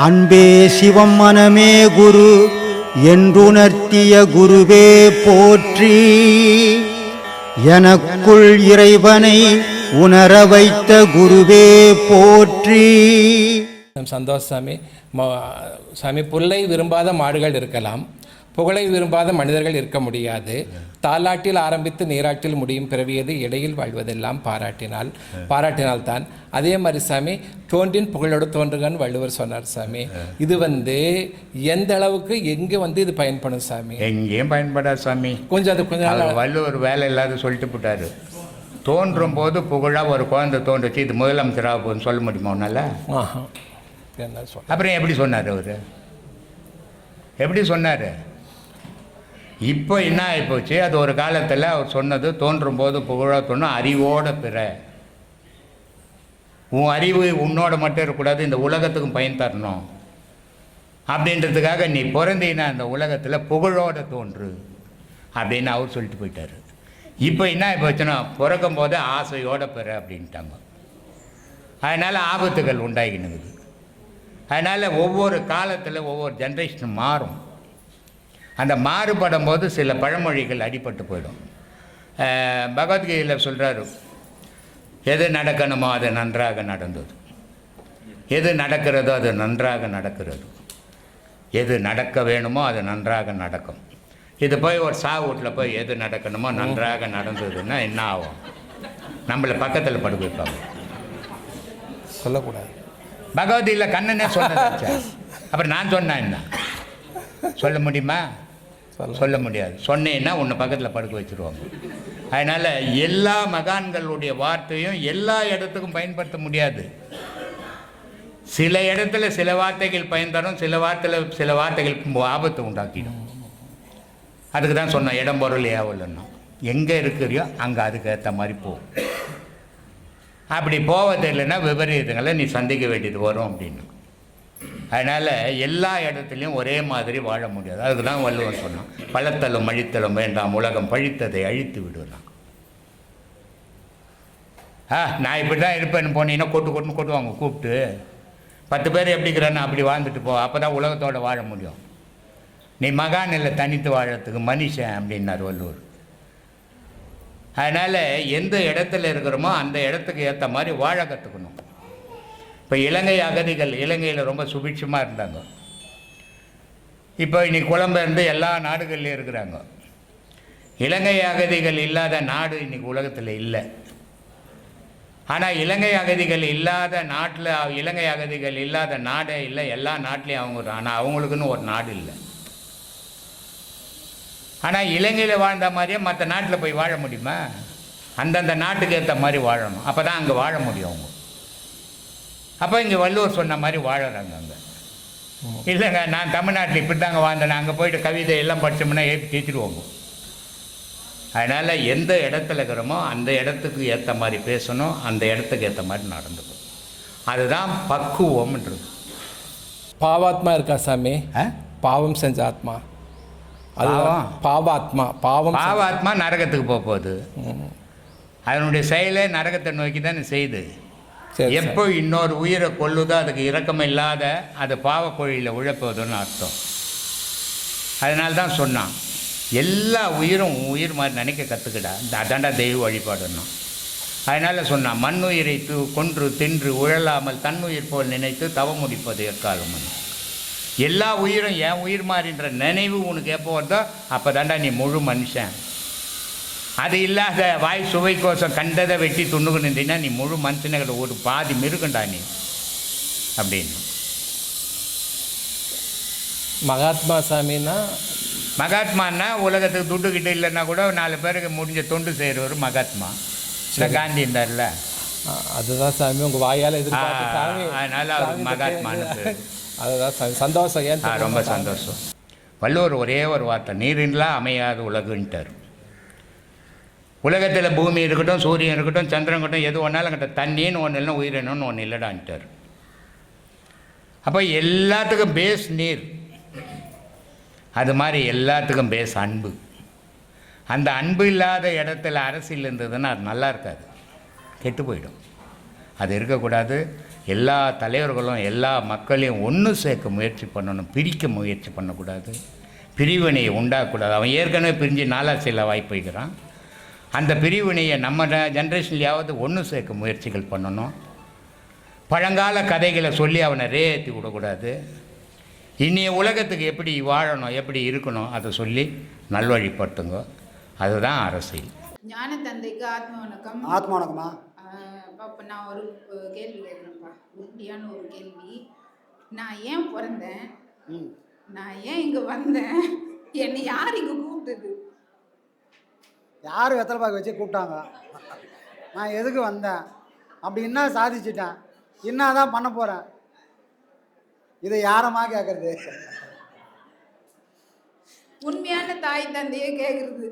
அன்பே சிவம் மனமே குரு என்றுணர்த்திய குருவே போற்றி. எனக்குள் இறைவனை உணர வைத்த குருவே போற்றி. சந்தோஷ் சாமி. சாமி, புல்லை விரும்பாத மாடுகள் இருக்கலாம், புகழை விரும்பாத மனிதர்கள் இருக்க முடியாது. தாலாட்டில் ஆரம்பித்து நீராட்டில் முடியும் பிறவியது இடையில் வாழ்வதெல்லாம் பாராட்டினால்தான். அதே மாதிரி சாமி, தோன்றின் புகழோடு தோன்றுகன்னு வள்ளுவர் சொன்னார் சாமி. இது எந்த அளவுக்கு எங்கே இது பயன்படும் சாமி? எங்கேயும் பயன்படாது சாமி. கொஞ்சம் வள்ளுவர் வேலை இல்லாத சொல்லிட்டு போட்டாரு. தோன்றும் போது புகழாக ஒரு குழந்தை தோன்றுச்சு, இது முதலமைச்சராக போகுதுன்னு சொல்ல முடியுமா உன்னால? அப்புறம் எப்படி சொன்னார் அவர்? எப்படி சொன்னார்? இப்போ என்ன ஆகிப்போச்சு, அது ஒரு காலத்தில் அவர் சொன்னது தோன்றும் போது புகழாக தோணும் அறிவோட பிற. உன் அறிவு உன்னோட மட்டும் இருக்கக்கூடாது, இந்த உலகத்துக்கும் பயன் தரணும் அப்படின்றதுக்காக நீ பிறந்தீன்னா அந்த உலகத்தில் புகழோட தோன்று அப்படின்னு அவர் சொல்லிட்டு போயிட்டார். இப்போ என்ன ஆகிப்போச்சுன்னா பிறக்கும் போதே ஆசையோட பிற அப்படின்ட்டாங்க. அதனால் ஆபத்துகள் உண்டாகினுக்குது. அதனால் ஒவ்வொரு காலத்தில் ஒவ்வொரு ஜென்ரேஷன் மாறும். அந்த மாறுபடும் போது சில பழமொழிகள் அடிபட்டு போயிடும். பகவத்கீதையில் சொல்கிறாரு, எது நடக்கணுமோ அது நன்றாக நடந்தது, எது நடக்கிறதோ அது நன்றாக நடக்கிறது, எது நடக்க வேணுமோ அது நன்றாக நடக்கும். இது போய் ஒரு வீட்டில் போய் எது நடக்கணுமோ நன்றாக நடந்ததுன்னா என்ன ஆகும்? நம்மளை பக்கத்தில் படுக்க வைப்பாங்க. சொல்லக்கூடாது. பகவத்கீதையில் கண்ணனே சொன்னதாச்சா, அப்புறம் நான் சொன்னேன் என்ன சொல்ல முடியுமா? சொல்ல முடியாது. சொன்னேன்னா உன்னை பக்கத்தில் படுக்க வச்சுருவாங்க. அதனால் எல்லா மகான்களுடைய வார்த்தையும் எல்லா இடத்துக்கும் பயன்படுத்த முடியாது. சில இடத்துல சில வார்த்தைகள் பயன் தரும், சில வார்த்தைகள் ஆபத்தை உண்டாக்கிடும். அதுக்கு தான் சொன்னோம், இடம் பொருள் ஏவலன்னா எங்கே இருக்கிறியோ அங்கே அதுக்கு ஏற்ற மாதிரி போகும். அப்படி போவது இல்லைன்னா விபரீதங்களை நீ சந்திக்க வேண்டியது வரும் அப்படின்னு. அதனால் எல்லா இடத்துலையும் ஒரே மாதிரி வாழ முடியாது. அதுக்கு தான் வள்ளுவன் சொன்னான், பழத்தலும் அழித்தலும் வேண்டாம், உலகம் பழித்ததை அழித்து விடலாம். நான் இப்படி தான் இருப்பேன்னு போனீங்கன்னா கொட்டுவாங்க கூப்பிட்டு. 10 பேர் எப்படிங்கிறான்னு அப்படி வாழ்ந்துட்டு போ, அப்போ தான் உலகத்தோடு வாழ முடியும். நீ மகான் இல்லை தனித்து வாழறதுக்கு மனுஷன் அப்படின்னார் வள்ளுவர். அதனால் எந்த இடத்துல இருக்கிறோமோ அந்த இடத்துக்கு ஏற்ற மாதிரி வாழ கற்றுக்கணும். இப்போ இலங்கை அகதிகள் இலங்கையில் ரொம்ப சுபிட்சமாக இருந்தாங்க. இப்போ இன்னைக்கு புலம்பெயர்ந்து எல்லா நாடுகள்லையும் இருக்கிறாங்க. இலங்கை அகதிகள் இல்லாத நாடு இன்றைக்கி உலகத்தில் இல்லை. ஆனால் இலங்கை அகதிகள் இல்லாத நாட்டில் இலங்கை அகதிகள் இல்லாத நாடே இல்லை. எல்லா நாட்டிலையும் அவங்க, ஆனால் அவங்களுக்குன்னு ஒரு நாடு இல்லை. ஆனால் இலங்கையில் வாழ்ந்த மாதிரியே மற்ற நாட்டில் போய் வாழ முடியுமா? அந்தந்த நாட்டுக்கு ஏற்ற மாதிரி வாழணும், அப்போ தான் அங்கே வாழ முடியும் அவங்க. அப்போ இங்கே வள்ளுவர் சொன்ன மாதிரி வாழறாங்க அங்கே. இல்லைங்க நான் தமிழ்நாட்டில் இப்படி தாங்க வாழ்ந்தேன், அங்கே போய்ட்டு கவிதை எல்லாம் படித்தோம்னா தீச்சிடுவோங்க. அதனால் எந்த இடத்துல இருக்கிறோமோ அந்த இடத்துக்கு ஏற்ற மாதிரி பேசணும், அந்த இடத்துக்கு ஏற்ற மாதிரி நடந்துக்கும். அதுதான் பக்குவம்ன்றது. பாவாத்மா இருக்கா சாமி? பாவம் செஞ்ச ஆத்மா, அதுதான் பாவாத்மா நரகத்துக்கு போகுது. அதனுடைய செயலை நரகத்தை நோக்கி தானே செய்யுது. எப்போ இன்னொரு உயிரை கொல்லுதோ அதுக்கு இரக்கம் இல்லாத அது பாவக்கொழியில் உழைப்பதுன்னு அர்த்தம். அதனால தான் சொன்னான், எல்லா உயிரும் உயிர் மாதிரி நினைக்க கற்றுக்கிடா, அதாண்டா தெய்வ வழிபாடுன்னா. அதனால் சொன்னான், மண்ணுயிரை கொன்று தின்று உழலாமல் தன்னுயிர் போல் நினைத்து தவம் முடிப்பது எக்காலம். எல்லா உயிரும் என் உயிர் மாதிரின்ற நினைவு உனக்கு எப்போ வருதோ அப்போ தாண்டா நீ முழு மனுஷன். அது இல்லாத வாய் சுவை கோசம் கண்டதை வெட்டி துண்ணுக்கு நின்றீங்கன்னா நீ முழு மனுஷனை ஒரு பாதி மிருகண்டா நீ அப்படின்னு. மகாத்மா சாமின்னா, மகாத்மானா உலகத்துக்கு துட்டுக்கிட்ட இல்லைன்னா கூட 4 பேருக்கு முடிஞ்ச தொண்டு செய்கிறவர் மகாத்மா. காந்தி இருந்தார்ல, அதுதான் சாமி உங்கள் வாயால் எதிர்பார்த்து. அதனால் அவருக்கு மகாத்மான்னு பேர். அதுதான் சந்தோஷம். ஏன் ரொம்ப சந்தோஷம். வள்ளுவர் ஒரே ஒரு வார்த்தை, நீரின்லாம் அமையாத உலகுன்ட்டார். உலகத்தில் பூமி இருக்கட்டும், சூரியன் இருக்கட்டும், சந்திரன் இருக்கட்டும், எது ஒன்றாலும் கிட்ட தண்ணின்னு ஒன்று இல்லைன்னா உயிரினம்னு ஒன்று இல்லைடான்ட்டார். அப்போ எல்லாத்துக்கும் பேஸ் நீர், அது மாதிரி எல்லாத்துக்கும் பேஸ் அன்பு. அந்த அன்பு இல்லாத இடத்துல அரசியல் இருந்ததுன்னா அது நல்லா இருக்காது, கெட்டு போயிடும். அது இருக்கக்கூடாது. எல்லா தலைவர்களும் எல்லா மக்களையும் ஒன்று சேர்க்க முயற்சி பண்ணணும், பிரிக்க முயற்சி பண்ணக்கூடாது, பிரிவினையை உண்டாக்கக்கூடாது. அவன் ஏற்கனவே பிரிஞ்சு நாளாசியில் வாய்ப்பு வைக்கிறான். அந்த பிரிவினையை நம்ம ஜென்ரேஷன்லையாவது ஒன்று சேர்க்க முயற்சிகள் பண்ணணும். பழங்கால கதைகளை சொல்லி அவனை ஏற்றி விடக்கூடாது. இன்றைய உலகத்துக்கு எப்படி வாழணும், எப்படி இருக்கணும், அதை சொல்லி நல்வழிப்படுத்துங்க. அதுதான் அரசியல். ஞான தந்தைக்கு ஆத்ம வணக்கம். ஆத்மா வணக்கம்மா. இப்போ நான் ஒரு கேள்வி கேட்குறேன்ப்பா, உறுதியான ஒரு கேள்வி. நான் ஏன் பிறந்தேன், நான் ஏன் இங்கே வந்தேன், என்னை யார் இங்கே கூப்பிட்டது? யார் வெத்தலை பாக்கு வச்சு கூப்பிட்டாங்க? நான் எதுக்கு வந்தேன், அப்படி என்ன சாதிச்சிட்டேன், என்ன தான் பண்ண போகிறேன், இதை யாரம்மா கேட்குறது? உண்மையான தாய் தந்தையே கேட்குறது.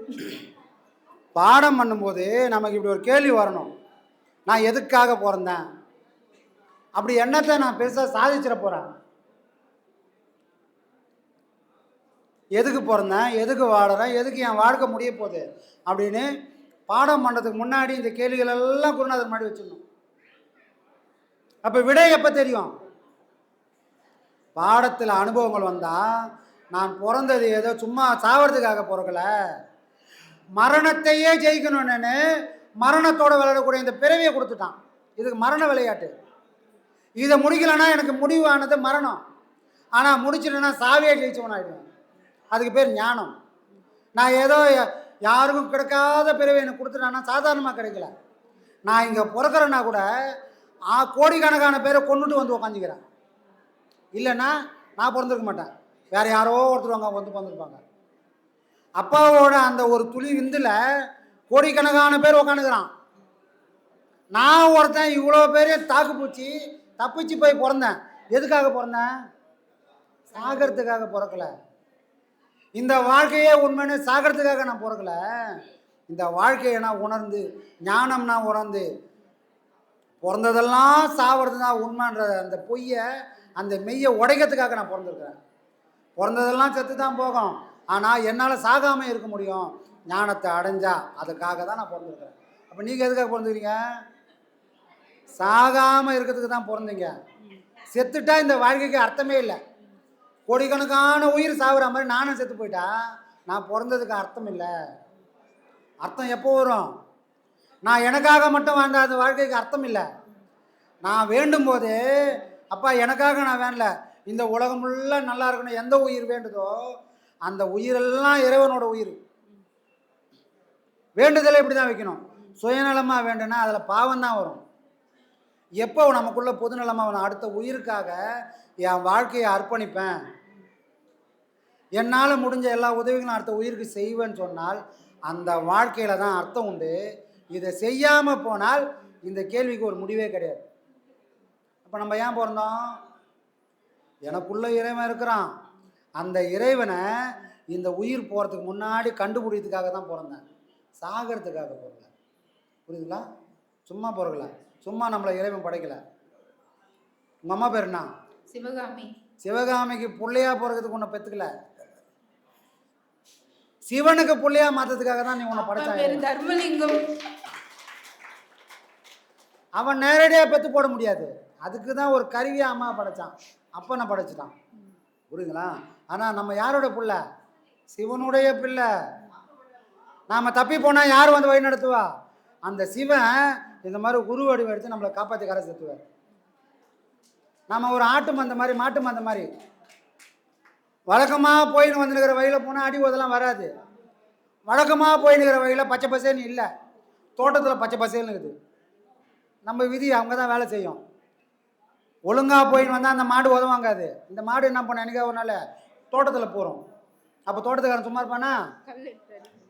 பாடம் பண்ணும்போது நமக்கு இப்படி ஒரு கேள்வி வரணும், நான் எதுக்காக பிறந்தேன், அப்படி என்னத்தை நான் பெருசாக சாதிச்சிட போகிறேன், எதுக்கு பிறந்தேன், எதுக்கு வாடுறேன், எதுக்கு என் வாழ்க்கை முடிய போகுது அப்படின்னு பாடம் பண்ணுறதுக்கு முன்னாடி இந்த கேள்விகள் எல்லாம் குருநாதர் முன்னாடி வச்சிடணும். அப்போ விடை எப்போ தெரியும்? பாடத்தில் அனுபவங்கள் வந்தால் நான் பிறந்தது ஏதோ சும்மா சாவறதுக்காக பிறக்கல, மரணத்தையே ஜெயிக்கணும்னு மரணத்தோடு விளையாடக்கூடிய இந்த பிறவியை கொடுத்துட்டான். இதுக்கு மரண விளையாட்டு. இதை முடிக்கலைன்னா எனக்கு முடிவானது மரணம், ஆனால் முடிச்சிட்டேன்னா சாவியே ஜெயிச்சவன் ஆகிடுவேன். அதுக்கு பேர் ஞானம். நான் ஏதோ யாருக்கும் கிடைக்காத பிறவி எனக்கு கொடுத்துட்டான்னா சாதாரணமாக கிடைக்கல. நான் இங்கே பிறக்கிறேன்னா கூட கோடிக்கணக்கான பேரை கொண்டுட்டு வந்து உக்காந்துக்கிறேன். இல்லைன்னா நான் பிறந்திருக்க மாட்டேன், வேறு யாரோ ஒருத்தர் வந்து பிறந்திருப்பாங்க. அப்பாவோட அந்த ஒரு துளி விந்தில் கோடிக்கணக்கான பேர் உக்காந்துக்கிறான். நான் ஒருத்தன் இவ்வளோ பேரையும் தாக்கு பூச்சி தப்பிச்சு போய் பிறந்தேன். எதுக்காக பிறந்தேன்? சாகிறதுக்காக பிறக்கல. இந்த வாழ்க்கையே உண்மைன்னு சாகிறதுக்காக நான் பிறக்கல. இந்த வாழ்க்கையை நான் உணர்ந்து, ஞானம் நான் உணர்ந்து, பிறந்ததெல்லாம் சாவறது தான் உண்மைன்ற அந்த பொய்யை, அந்த மெய்யை உடைக்கிறதுக்காக நான் பிறந்திருக்கிறேன். பிறந்ததெல்லாம் செத்து தான் போகும், ஆனால் என்னால் சாகாமல் இருக்க முடியும் ஞானத்தை அடைஞ்சா. அதுக்காக தான் நான் பிறந்திருக்கிறேன். அப்போ நீங்கள் எதுக்காக பிறந்துக்கிறீங்க? சாகாமல் இருக்கிறதுக்கு தான் பிறந்தீங்க. செத்துட்டா இந்த வாழ்க்கைக்கு அர்த்தமே இல்லை. கோடிக்கணக்கான உயிர் சாகுற மாதிரி நானும் செத்து போயிட்டா நான் பிறந்ததுக்கு அர்த்தம் இல்லை. அர்த்தம் எப்போ வரும்? நான் எனக்காக மட்டும் வாழ்ந்த அந்த வாழ்க்கைக்கு அர்த்தம் இல்லை. நான் வேண்டும் போது அப்பா எனக்காக நான் வேண்டல, இந்த உலகம் ஃபுல்லாக நல்லா இருக்கணும், எந்த உயிர் வேண்டுதோ அந்த உயிரெல்லாம் இறைவனோட உயிர். வேண்டுதலை இப்படி தான் வைக்கணும். சுயநலமாக வேண்டுனா அதில் பாவம் தான் வரும். எப்போ நமக்குள்ள பொதுநலமாக அடுத்த உயிருக்காக என் வாழ்க்கையை அர்ப்பணிப்பேன், என்னால் முடிஞ்ச எல்லா உதவிகளும் அடுத்த உயிருக்கு செய்வேன்னு சொன்னால் அந்த வாழ்க்கையில் தான் அர்த்தம் உண்டு. இதை செய்யாமல் போனால் இந்த கேள்விக்கு ஒரு முடிவே கிடையாது. அப்போ நம்ம ஏன் பிறந்தோம்? எனக்குள்ள இறைவன் இருக்கிறான். அந்த இறைவனை இந்த உயிர் போகிறதுக்கு முன்னாடி கண்டுபிடிக்கிறதுக்காக தான் பிறந்தேன், சாகிறதுக்காக பிறக்கல. புரியுதுங்களா? சும்மா பிறக்கல, சும்மா நம்மளை இறைவன் படைக்கல. உங்கள் அம்மா பேர் என்ன? சிவகாமி. சிவகாமிக்கு பிள்ளையா பிறக்கிறதுக்கு உன்னை பெற்றுக்கல, சிவனுக்கு பிள்ளையா மாற்றதுக்காக தான் நீ உன்னை படைச்சான். தர்மலிங்கம். அவன் நேரடியாக பெற்று போட முடியாது, அதுக்கு தான் ஒரு கருவியாக அம்மா படைச்சான், அப்பனை படைச்சிட்டான். புரியுதுங்களா? ஆனால் நம்ம யாரோட பிள்ளை? சிவனுடைய பிள்ளை. நாம் தப்பி போனால் யார் வந்து வழி நடத்துவா? அந்த சிவன் இந்த மாதிரி குரு வடிவம் எடுத்து நம்மளை காப்பாற்றி கரை சேர்த்துவார். நம்ம ஒரு ஆட்டு மந்த மாதிரி, மாட்டு மந்த மாதிரி வழக்கமாக போயின்னு வந்துருக்கிற வழியில் போனால் அடி உதெல்லாம் வராது. வழக்கமாக போயின்னுக்கிற வழியில் பச்சை பசேன்னு இல்லை, தோட்டத்தில் பச்சை பசேன்னு இருக்குது. நம்ம விதி அவங்க தான் வேலை செய்யும். ஒழுங்காக போயின்னு வந்தால் அந்த மாடு உதவாங்காது. இந்த மாடு என்ன பண்ண எனக்கு ஒரு நாள் தோட்டத்தில் போகிறோம். அப்போ தோட்டத்துக்காரன் சும்மா இருப்பானா?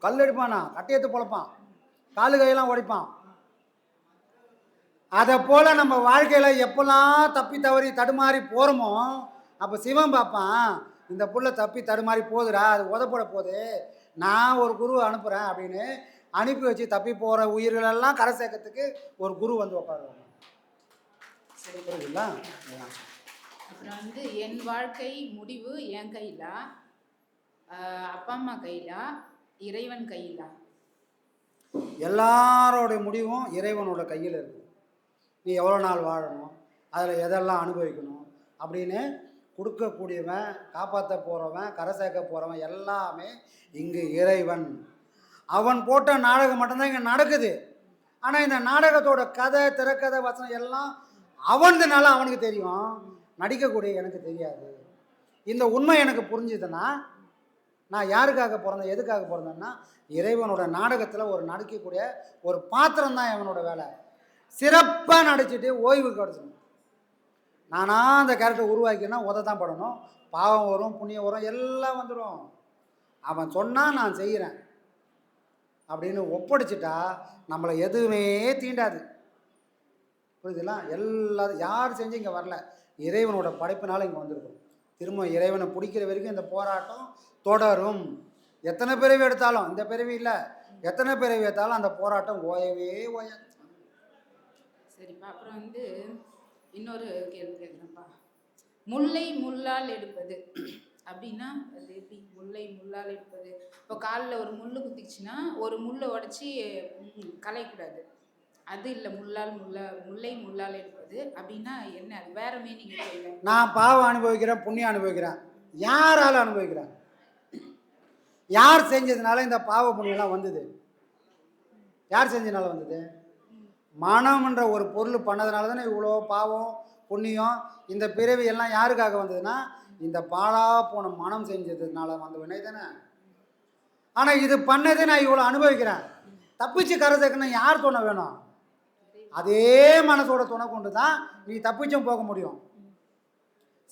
கல் எடுப்பானா, கட்டையத்து பொழப்பான், காலு கையெல்லாம் உடைப்பான். அதை போல் நம்ம வாழ்க்கையில் எப்போல்லாம் தப்பி தவறி தடுமாறி போகிறோமோ அப்போ சிவன் பார்ப்பான், இந்த புள்ள தப்பி தடுமாறி போகுதுடா, அது உதப்பட போகுது, நான் ஒரு குருவை அனுப்புகிறேன் அப்படின்னு அனுப்பி வச்சு தப்பி போகிற உயிர்களெல்லாம் கரை சேர்க்கறதுக்கு ஒரு குரு வந்து உட்காருவாங்க. சரி, புரியுதுங்களா? அப்புறம் வந்து என் வாழ்க்கை முடிவு என் கையில், அப்பா அம்மா கையில், இறைவன் கையில். எல்லாரோடைய முடிவும் இறைவனோட கையில் இருக்குது. நீ எவ்வளோ நாள் வாழணும், அதில் எதெல்லாம் அனுபவிக்கணும் அப்படின்னு கொடுக்கக்கூடியவன், காப்பாற்ற போகிறவன், கரை சேர்க்க போகிறவன் எல்லாமே இங்கு இறைவன். அவன் போட்ட நாடகம் மட்டும்தான் இங்கே நடக்குது. ஆனால் இந்த நாடகத்தோட கதை, திரைக்கதை, வசனம் எல்லாம் அவனதுனால அவனுக்கு தெரியும், நடிக்கக்கூடிய எனக்கு தெரியாது. இந்த உண்மை எனக்கு புரிஞ்சுதுன்னா நான் யாருக்காக பிறந்தேன், எதுக்காக பிறந்தேன்னா இறைவனோட நாடகத்தில் ஒரு நடிக்கக்கூடிய ஒரு பாத்திரம் தான் இவனோட வேலை. சிறப்பாக நடிச்சுட்டு ஓய்வு கிடச்சிடும். நானாக அந்த கேரக்டர் உருவாக்கினா தான் படணும், பாவம் வரும், புண்ணியம் வரும், எல்லாம் வந்துடும். அவன் சொன்னால் நான் செய்கிறேன் அப்படின்னு ஒப்படைச்சிட்டா நம்மளை எதுவுமே தீண்டாது. புரியுதுங்களா? எல்லாரும் யார் செஞ்சு இங்கே வரல, இறைவனோட படைப்பினால இங்கே வந்திருக்கும். திரும்ப இறைவனை பிடிக்கிற வரைக்கும் இந்த போராட்டம் தொடரும். எத்தனை பிறவி எடுத்தாலும், இந்த பிறவி இல்லை, எத்தனை பிறவி எடுத்தாலும் அந்த போராட்டம் ஓயவே ஓயாது. சரிப்பா, அப்புறம் வந்து இன்னொரு கேள்வி கேட்குறேன்ப்பா. முல்லை முள்ளால் எடுப்பது அப்படின்னா அது எப்படி? முல்லை முள்ளால் எடுப்பது, இப்போ காலில் ஒரு முள் குத்திச்சுன்னா ஒரு முள்ளை உடச்சி களையக்கூடாது, அது இல்லை. முல்லை முள்ளால் எடுப்பது அப்படின்னா என்ன? அது வேற மீனிங் இல்லை. நான் பாவம் அனுபவிக்கிறேன், புண்ணியம் அனுபவிக்கிறேன். யாரால் அனுபவிக்கிறேன்? யார் செஞ்சதுனால இந்த பாவ புண்ணியம்லாம் வந்தது? யார் செஞ்சதுனால வந்தது? மனம்ன்ற ஒரு பொருள் பண்ணதுனால தானே இவ்வளோ பாவம் புண்ணியம். இந்த பிறவி எல்லாம் யாருக்காக வந்ததுன்னா இந்த பாழா போன மனம் செஞ்சதுனால வந்த வினை தானே. ஆனால் இது பண்ணது நான் இவ்வளோ அனுபவிக்கிறேன், தப்பிச்சு கரை சேர்க்கணும் யார் துணை வேணும்? அதே மனசோட துணை கொண்டு தான் நீ தப்பிச்சும் போக முடியும்.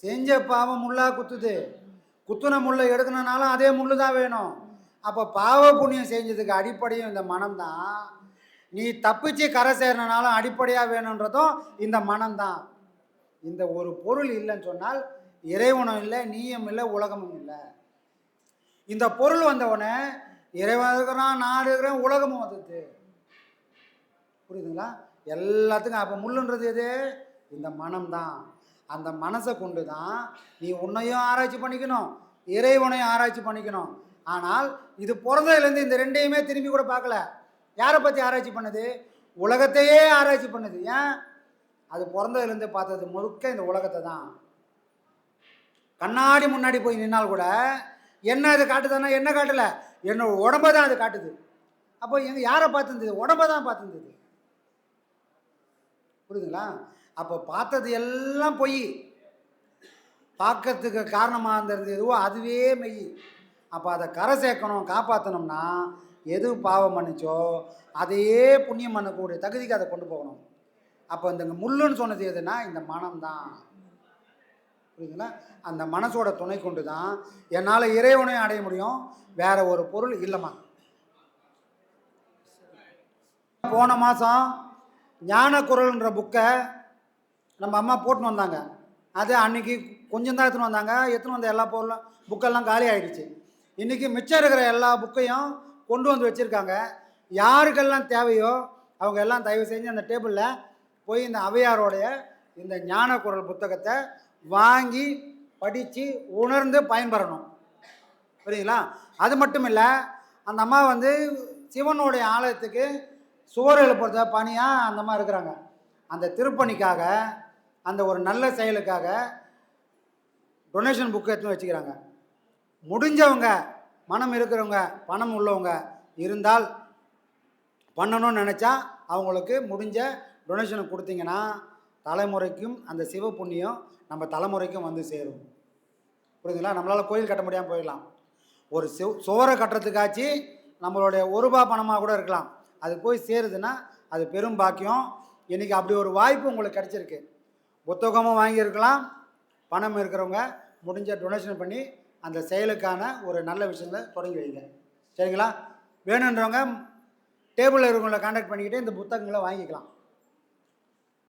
செஞ்ச பாவம் முள்ளா குத்துது, குத்துன முள்ளை எடுக்கணுனாலும் அதே முள்ளு தான் வேணும். அப்போ பாவ புண்ணியம் செஞ்சதுக்கு அடிப்படையும் இந்த மனம்தான். நீ தப்பிச்சு கரை சேரனாலும் அடிப்படையாக வேணுன்றதும் இந்த மனம்தான். இந்த ஒரு பொருள் இல்லைன்னு சொன்னால் இறைவனும் இல்லை, நீயும் இல்லை, உலகமும் இல்லை. இந்த பொருள் வந்தவொடனே இறைவன் இருக்கிறான், நாடு இருக்கிறான், உலகமும் வந்தது. புரியுதுங்களா? எல்லாத்துக்கும். அப்போ முள்ளுன்றது எது? இந்த மனம்தான். அந்த மனசை கொண்டு தான் நீ உன்னையும் ஆராய்ச்சி பண்ணிக்கணும், இறைவனையும் ஆராய்ச்சி பண்ணிக்கணும். ஆனால் இது பிறந்ததுலேருந்து இந்த ரெண்டையுமே திரும்பி கூட பார்க்கல. யாரை பற்றி ஆராய்ச்சி பண்ணுது? உலகத்தையே ஆராய்ச்சி பண்ணுது. ஏன்? அது பிறந்ததுலேருந்து பார்த்தது முழுக்க இந்த உலகத்தை தான். கண்ணாடி முன்னாடி போய் நின்னால் கூட என்ன இது காட்டுதுன்னா என்ன காட்டலை, என்னோட உடம்பை தான் அது காட்டுது. அப்போ யாரை பார்த்துருந்தது? உடம்பை தான் பார்த்துருந்தது. புரியுதுங்களா? அப்போ பார்த்தது எல்லாம் பொய், பார்க்கறதுக்கு காரணமாக இருந்தது எதுவோ அதுவே மெய். அப்போ அதை கரை சேர்க்கணும், காப்பாற்றணும்னா எது பாவம் பண்ணிச்சோ அதையே புண்ணியம் பண்ணக்கூடிய தகுதிக்கு அதை கொண்டு போகணும். அப்போ இந்த முள்ளுன்னு சொன்னது எதுனா இந்த மனம்தான். புரியுதுங்களா? அந்த மனசோட துணை கொண்டு தான் என்னால் இறைவனையும் அடைய முடியும், வேற ஒரு பொருள் இல்லைம்மா. போன மாதம் ஞானக்குரல்ன்ற புக்கை நம்ம அம்மா போட்டுன்னு வந்தாங்க. அது அன்றைக்கி கொஞ்சம் தான் எடுத்துன்னு வந்தாங்க. எடுத்துன்னு வந்த எல்லா பொருளும் புக்கெல்லாம் காலி ஆகிடுச்சு. இன்றைக்கி மிச்சம் இருக்கிற எல்லா புக்கையும் கொண்டு வந்து வச்சுருக்காங்க. யாருக்கெல்லாம் தேவையோ அவங்க எல்லாம் தயவு செஞ்சு அந்த டேபிளில் போய் இந்த அவையாரோடைய இந்த ஞானக்குரல் புத்தகத்தை வாங்கி படித்து உணர்ந்து பயன்பெறணும். புரியுங்களா? அது மட்டும் இல்லை, அந்த அம்மா வந்து சிவனுடைய ஆலயத்துக்கு சுவர் எழுப்புறத பணியாக அந்த அம்மா இருக்கிறாங்க. அந்த திருப்பணிக்காக, அந்த ஒரு நல்ல செயலுக்காக டொனேஷன் புக்கு எடுத்து வச்சுக்கிறாங்க. முடிஞ்சவங்க, மனம் இருக்கிறவங்க, பணம் உள்ளவங்க இருந்தால் பண்ணணும்னு நினச்சா அவங்களுக்கு முடிஞ்ச டொனேஷனை கொடுத்தீங்கன்னா தலைமுறைக்கும் அந்த சிவ புண்ணியம் நம்ம தலைமுறைக்கும் வந்து சேரும். புரியுதுங்களா? நம்மளால் கோயில் கட்ட முடியாமல் போயிடலாம். ஒரு சுவரை கட்டுறதுக்காச்சு நம்மளுடைய ஒரு ரூபா பணமாக கூட இருக்கலாம். அது போய் சேருதுன்னா அது பெரும் பாக்கியம். இன்றைக்கி அப்படி ஒரு வாய்ப்பு உங்களுக்கு கிடச்சிருக்கு. புத்தகமும் வாங்கியிருக்கலாம். பணம் இருக்கிறவங்க முடிஞ்ச டொனேஷன் பண்ணி அந்த செயலுக்கான ஒரு நல்ல விஷயங்களை தொடங்கி வைங்க. சரிங்களா? வேணுன்றவங்க டேபிளில் இருக்கிறவங்களை கான்டாக்ட் பண்ணிக்கிட்டு இந்த புத்தகங்களை வாங்கிக்கலாம்.